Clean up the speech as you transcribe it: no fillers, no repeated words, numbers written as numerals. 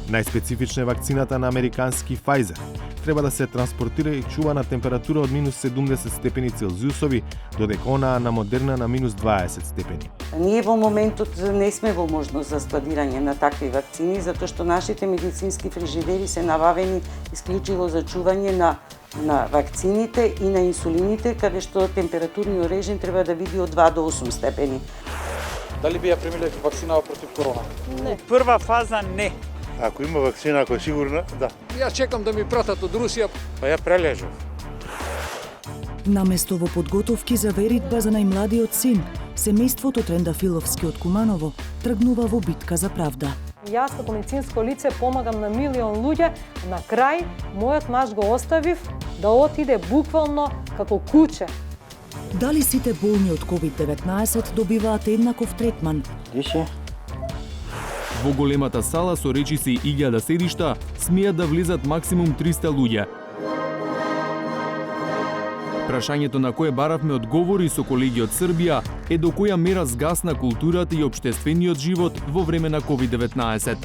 Најспецифична е вакцината на американски Pfizer. Треба да се транспортира и чува на температура од минус 70 степени Целзиусови, додека онаа на Модерна на минус 20 степени. Ние во моментот не сме во можност за складирање на такви вакцини, затоа што нашите медицински фрижидери се набавени исклучиво за чување на вакцините и на инсулините, каде што температурниот режим треба да биде од 2 до 8 степени. Дали би ја примиле вакцинава против корона? Не. Прва фаза не. Ако има вакцина, ако е сигурна, да. Јас чекам да ми пратат од Русија. Па ја прележав. Наместо во подготовки за веритба за најмладиот син, семејството Трендафиловски од Куманово тргнува во битка за правда. Јас како медицинско лице помагам на милион луѓе, на крај мојот маж го оставив да отиде буквално како куче. Дали сите болни од COVID-19 добиваат еднаков третман? Дише. Во големата сала со речиси 1000 седишта смеат да влизат максимум 300 луѓе. Прашањето на кое баравме одговори со колеги од Србија е до која мера згасна културата и општествениот живот во време на COVID-19.